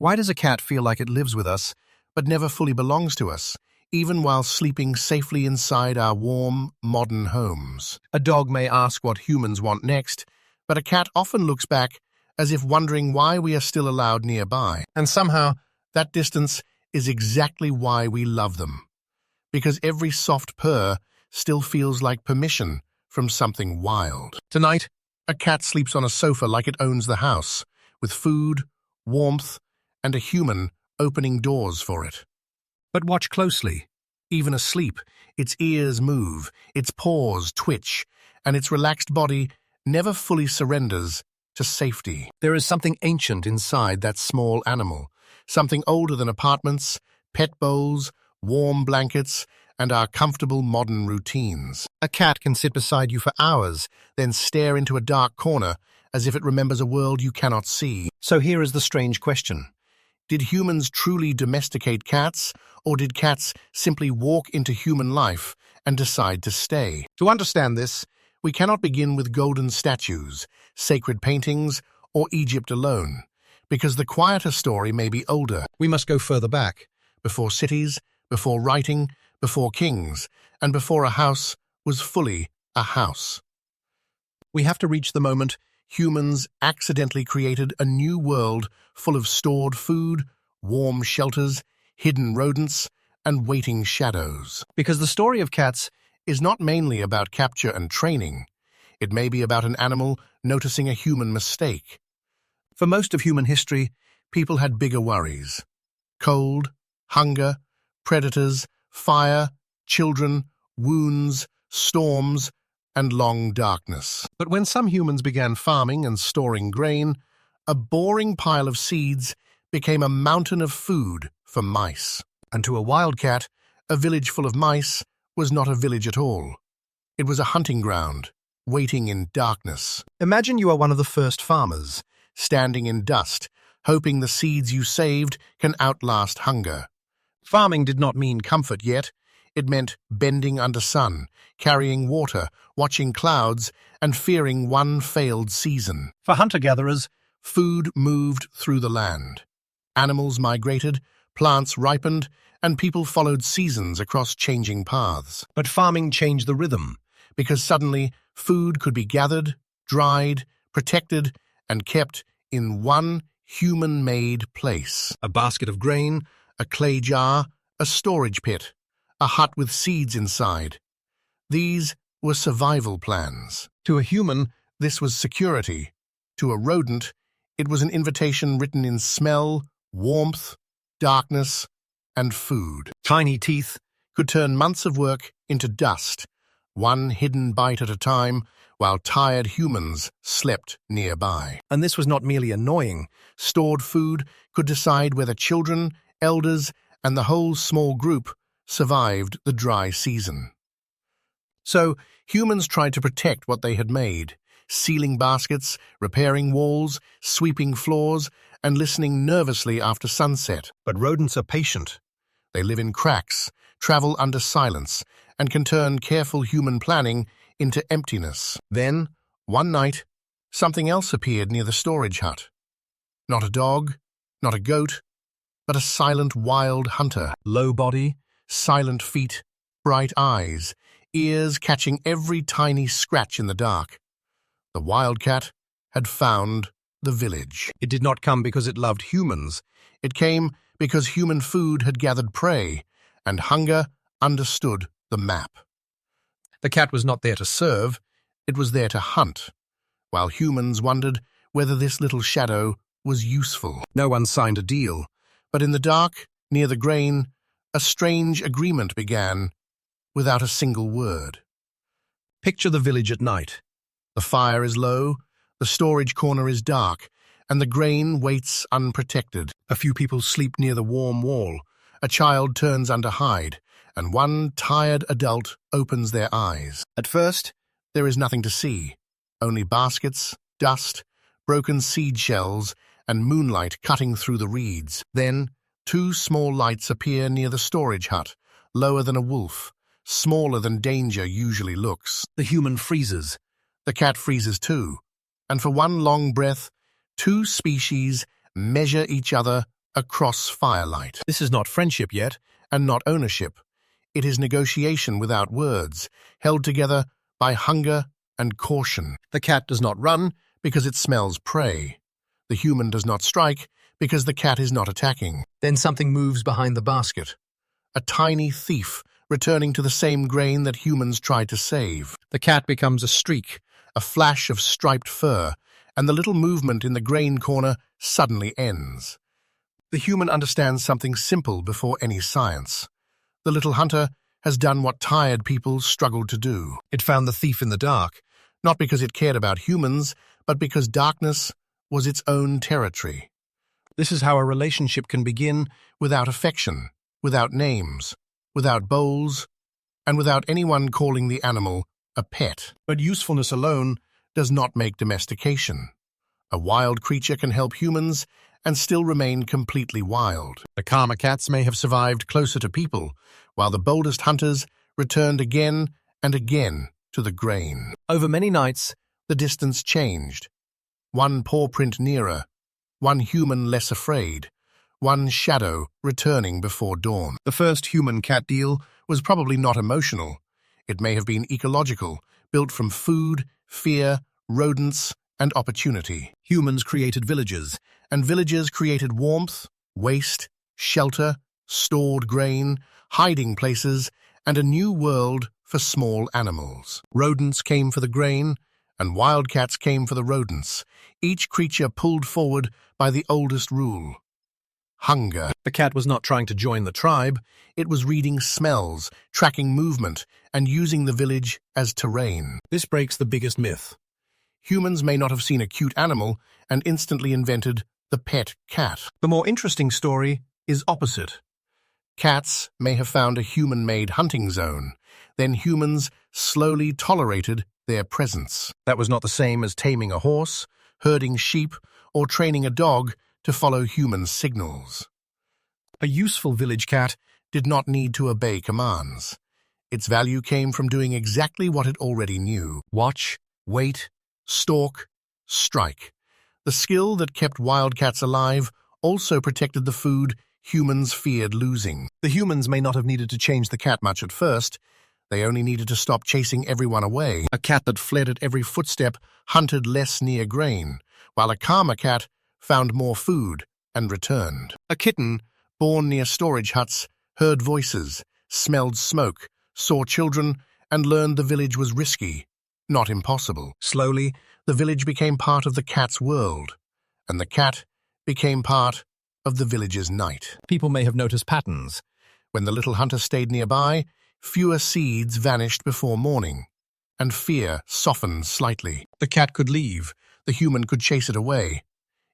Why does a cat feel like it lives with us, but never fully belongs to us, even while sleeping safely inside our warm, modern homes? A dog may ask what humans want next, but a cat often looks back as if wondering why we are still allowed nearby. And somehow, that distance is exactly why we love them. Because every soft purr still feels like permission from something wild. Tonight, a cat sleeps on a sofa like it owns the house, with food, warmth, and a human opening doors for it. But watch closely. Even asleep, its ears move, its paws twitch, and its relaxed body never fully surrenders to safety. There is something ancient inside that small animal, something older than apartments, pet bowls, warm blankets, and our comfortable modern routines. A cat can sit beside you for hours, then stare into a dark corner as if it remembers a world you cannot see. So here is the strange question. Did humans truly domesticate cats, or did cats simply walk into human life and decide to stay? To understand this, we cannot begin with golden statues, sacred paintings, or Egypt alone, because the quieter story may be older. We must go further back, before cities, before writing, before kings, and before a house was fully a house. We have to reach the moment humans accidentally created a new world full of stored food, warm shelters, hidden rodents, and waiting shadows. Because the story of cats is not mainly about capture and training. It may be about an animal noticing a human mistake. For most of human history, people had bigger worries. Cold, hunger, predators, fire, children, wounds, storms, and long darkness. But when some humans began farming and storing grain, a boring pile of seeds became a mountain of food for mice. And to a wildcat, a village full of mice was not a village at all. It was a hunting ground, waiting in darkness. Imagine you are one of the first farmers, standing in dust, hoping the seeds you saved can outlast hunger. Farming did not mean comfort yet. It meant bending under sun, carrying water, watching clouds, and fearing one failed season. For hunter-gatherers, food moved through the land. Animals migrated, plants ripened, and people followed seasons across changing paths. But farming changed the rhythm, because suddenly food could be gathered, dried, protected, and kept in one human-made place. A basket of grain, a clay jar, a storage pit, a hut with seeds inside. These were survival plans. To a human, this was security. To a rodent, it was an invitation written in smell, warmth, darkness, and food. Tiny teeth could turn months of work into dust, one hidden bite at a time, while tired humans slept nearby. And this was not merely annoying. Stored food could decide whether children, elders, and the whole small group survived the dry season. So, humans tried to protect what they had made, sealing baskets, repairing walls, sweeping floors, and listening nervously after sunset. But rodents are patient. They live in cracks, travel under silence, and can turn careful human planning into emptiness. Then, one night, something else appeared near the storage hut. Not a dog, not a goat, but a silent wild hunter. Low body, silent feet, bright eyes, ears catching every tiny scratch in the dark. The wildcat had found the village. It did not come because it loved humans. It came because human food had gathered prey, and hunger understood the map. The cat was not there to serve, it was there to hunt, while humans wondered whether this little shadow was useful. No one signed a deal, but in the dark, near the grain, a strange agreement began, without a single word. Picture the village at night. The fire is low, the storage corner is dark, and the grain waits unprotected. A few people sleep near the warm wall. A child turns under hide, and one tired adult opens their eyes. At first, there is nothing to see, only baskets, dust, broken seed shells, and moonlight cutting through the reeds. Then, two small lights appear near the storage hut, lower than a wolf, smaller than danger usually looks. The human freezes. The cat freezes too, and for one long breath, two species measure each other across firelight. This is not friendship yet, and not ownership. It is negotiation without words, held together by hunger and caution. The cat does not run because it smells prey. The human does not strike because the cat is not attacking. Then something moves behind the basket. A tiny thief returning to the same grain that humans tried to save. The cat becomes a streak, a flash of striped fur, and the little movement in the grain corner suddenly ends. The human understands something simple before any science. The little hunter has done what tired people struggled to do. It found the thief in the dark, not because it cared about humans, but because darkness was its own territory. This is how a relationship can begin without affection, without names, without bowls, and without anyone calling the animal a pet. But usefulness alone does not make domestication. A wild creature can help humans and still remain completely wild. The calmer cats may have survived closer to people, while the boldest hunters returned again and again to the grain. Over many nights, the distance changed. One paw print nearer, one human less afraid, one shadow returning before dawn. The first human-cat deal was probably not emotional. It may have been ecological, built from food, fear, rodents, and opportunity. Humans created villages, and villages created warmth, waste, shelter, stored grain, hiding places, and a new world for small animals. Rodents came for the grain, and wildcats came for the rodents, each creature pulled forward by the oldest rule: hunger. The cat was not trying to join the tribe. It was reading smells, tracking movement, and using the village as terrain. This breaks the biggest myth. Humans may not have seen a cute animal and instantly invented the pet cat. The more interesting story is opposite. Cats may have found a human-made hunting zone. Then humans slowly tolerated their presence. That was not the same as taming a horse, herding sheep, or training a dog to follow human signals. A useful village cat did not need to obey commands. Its value came from doing exactly what it already knew: watch, wait, stalk, strike. The skill that kept wildcats alive also protected the food humans feared losing. The humans may not have needed to change the cat much at first. They only needed to stop chasing everyone away. A cat that fled at every footstep hunted less near grain, while a calmer cat found more food and returned. A kitten, born near storage huts, heard voices, smelled smoke, saw children, and learned the village was risky, not impossible. Slowly, the village became part of the cat's world, and the cat became part of the village's night. People may have noticed patterns. When the little hunter stayed nearby, fewer seeds vanished before morning, and fear softened slightly. The cat could leave, the human could chase it away.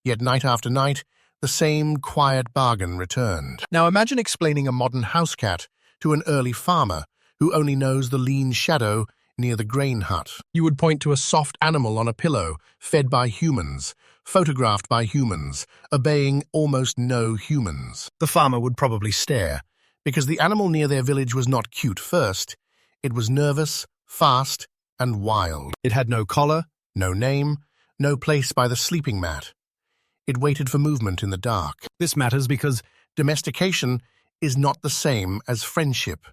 Yet night after night, the same quiet bargain returned. Now imagine explaining a modern house cat to an early farmer who only knows the lean shadow near the grain hut. You would point to a soft animal on a pillow, fed by humans, photographed by humans, obeying almost no humans. The farmer would probably stare, because the animal near their village was not cute first. It was nervous, fast, and wild. It had no collar, no name, no place by the sleeping mat. It waited for movement in the dark. This matters because domestication is not the same as friendship.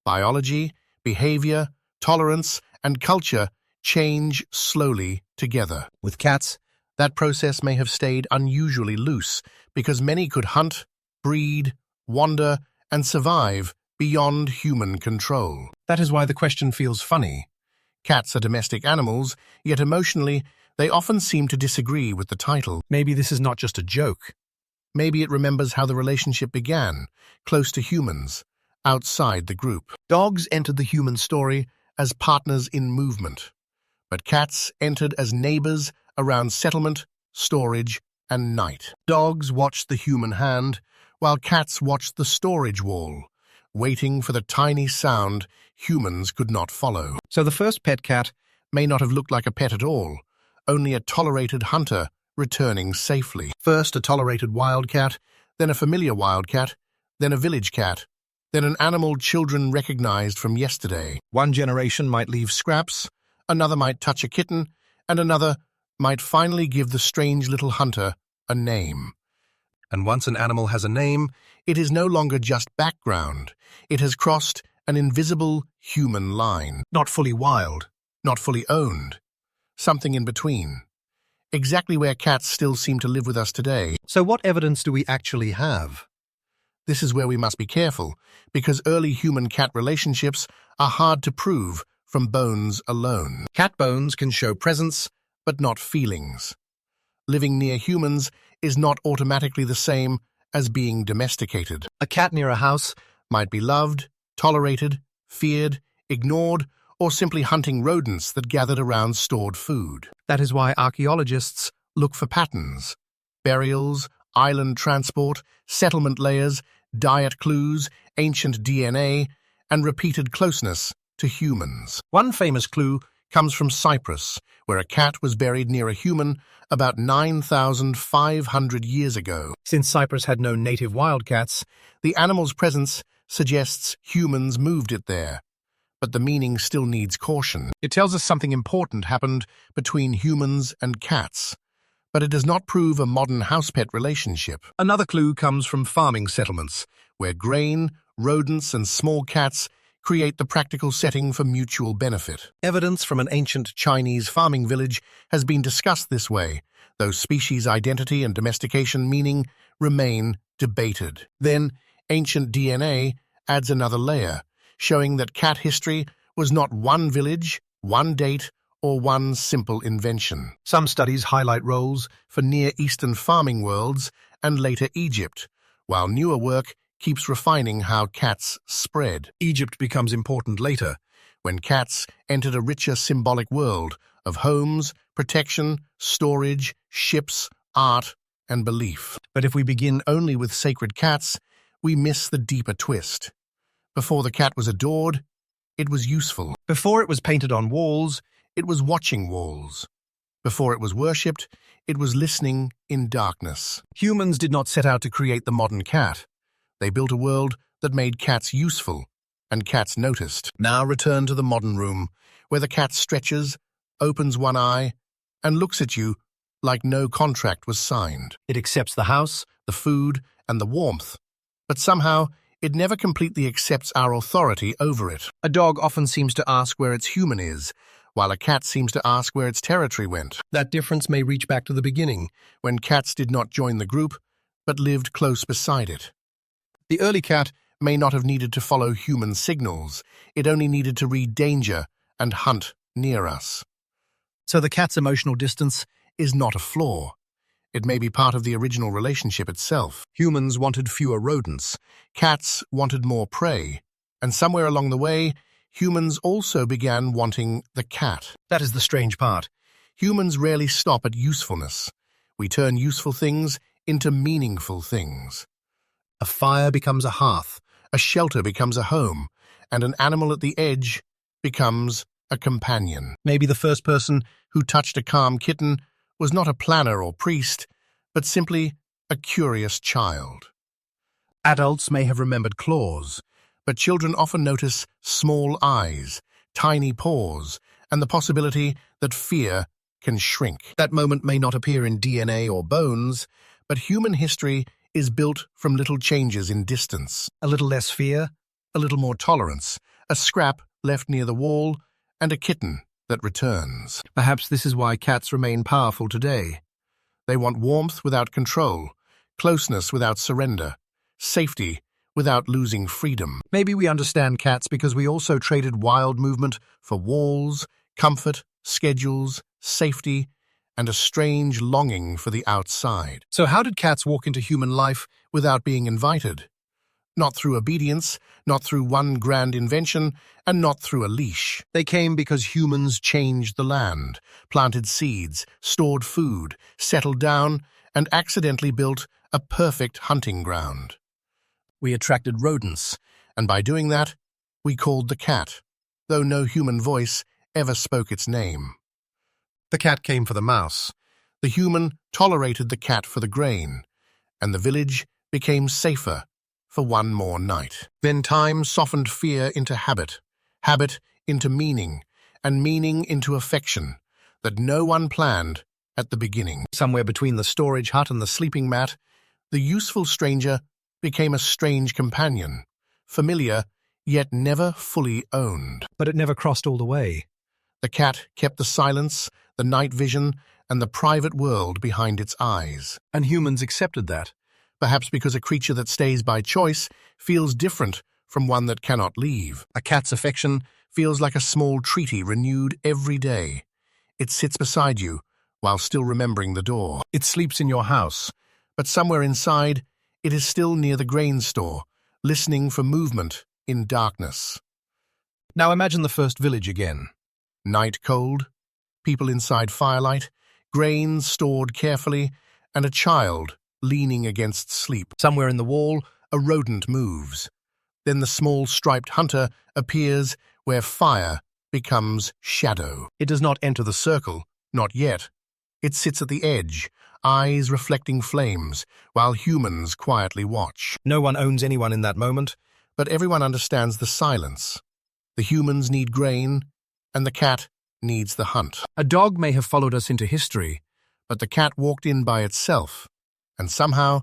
Biology, behavior, tolerance, and culture change slowly together. With cats, that process may have stayed unusually loose because many could hunt, breed, wander, and survive beyond human control. That is why the question feels funny. Cats are domestic animals, yet emotionally, they often seem to disagree with the title. Maybe this is not just a joke. Maybe it remembers how the relationship began, close to humans, outside the group. Dogs entered the human story as partners in movement, but cats entered as neighbors around settlement, storage, and night. Dogs watched the human hand, while cats watched the storage wall, waiting for the tiny sound humans could not follow. So the first pet cat may not have looked like a pet at all, only a tolerated hunter returning safely. First a tolerated wildcat, then a familiar wildcat, then a village cat, then an animal children recognized from yesterday. One generation might leave scraps, another might touch a kitten, and another might finally give the strange little hunter a name. And once an animal has a name, it is no longer just background. It has crossed an invisible human line. Not fully wild, not fully owned. Something in between. Exactly where cats still seem to live with us today. So what evidence do we actually have? This is where we must be careful, because early human-cat relationships are hard to prove from bones alone. Cat bones can show presence, but not feelings. Living near humans is not automatically the same as being domesticated. A cat near a house Might be loved, tolerated, feared, ignored, or simply hunting rodents that gathered around stored food. That is why archaeologists Look for patterns. Burials, island transport, settlement layers, diet clues, ancient DNA, and repeated closeness to humans. One famous clue comes from Cyprus, where a cat was buried near a human about 9,500 years ago. Since Cyprus had no native wildcats, The animal's presence suggests humans moved it there, but the meaning still needs caution. It tells us something important happened between humans and cats, but it does not prove a modern house-pet relationship. Another clue comes from farming settlements, where grain, rodents, and small cats create the practical setting for mutual benefit. Evidence from an ancient Chinese farming village has been discussed this way, though species identity and domestication meaning remain debated. Then, ancient DNA adds another layer, showing that cat history was not one village, one date, or one simple invention. Some studies highlight roles for Near Eastern farming worlds and later Egypt, while newer work keeps refining how cats spread. Egypt becomes important later, when cats entered a richer symbolic world of homes, protection, storage, ships, art, and belief. But if we begin only with sacred cats, we miss the deeper twist. Before the cat was adored, it was useful. before it was painted on walls, It was watching walls. Before it was worshipped, it was listening in darkness. Humans did not set out to create the modern cat. They built a world that made cats useful, and cats noticed. Now return to the modern room, where the cat stretches, opens one eye, and looks at you like no contract was signed. It accepts the house, the food, and the warmth, but somehow it never completely accepts our authority over it. A dog often seems to ask where its human is, while a cat seems to ask where its territory went. That difference may reach back to the beginning, when cats did not join the group, but lived close beside it. The early cat may not have needed to follow human signals. It only needed to read danger and hunt near us. so the cat's emotional distance. Is not a flaw. It may be part of the original relationship itself. Humans wanted fewer rodents. Cats wanted more prey. And somewhere along the way, humans also began wanting the cat. That is the strange part. Humans rarely stop at usefulness. We turn useful things into meaningful things. A fire becomes a hearth, a shelter becomes a home, and an animal at the edge becomes a companion. Maybe the first person who touched a calm kitten was not a planner or priest, but simply a curious child. Adults may have remembered claws, but children often notice small eyes, tiny paws, and the possibility that fear can shrink. That moment may not appear in DNA or bones, but human history is built from little changes in distance. A little less fear, a little more tolerance, a scrap left near the wall, and a kitten that returns. Perhaps this is why cats remain powerful today. They want warmth without control, closeness without surrender, safety without losing freedom. Maybe we understand cats because we also traded wild movement for walls, comfort, schedules, safety, and a strange longing for the outside. So how did cats walk into human life without being invited? Not through obedience, not through one grand invention, and not through a leash. They came because humans changed the land, planted seeds, stored food, settled down, and accidentally built a perfect hunting ground. We attracted rodents, and by doing that, we called the cat, though no human voice ever spoke its name. The cat came for the mouse. The human tolerated the cat for the grain, and the village became safer for one more night. Then time softened fear into habit, habit into meaning, and meaning into affection that no one planned at the beginning. Somewhere between the storage hut and the sleeping mat, The useful stranger became a strange companion, familiar yet never fully owned. But it never crossed all the way. The cat kept the silence, the night vision, and the private world behind its eyes. And humans accepted that. Perhaps because a creature that stays by choice feels different from one that cannot leave. A cat's affection feels like a small treaty renewed every day. It sits beside you while still remembering the door. It sleeps in your house, but somewhere inside, it is still near the grain store, listening for movement in darkness. Now imagine the first village again. Night cold, people inside firelight, grain stored carefully, and a child leaning against sleep. Somewhere in the wall, a rodent moves. Then the small striped hunter appears where fire becomes shadow. It does not enter the circle, not yet. It sits at the edge, eyes reflecting flames, while humans quietly watch. No one owns anyone in that moment. But everyone understands the silence. The humans need grain, and the cat needs the hunt. A dog may have followed us into history, But the cat walked in by itself, and somehow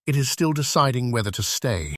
it is still deciding whether to stay.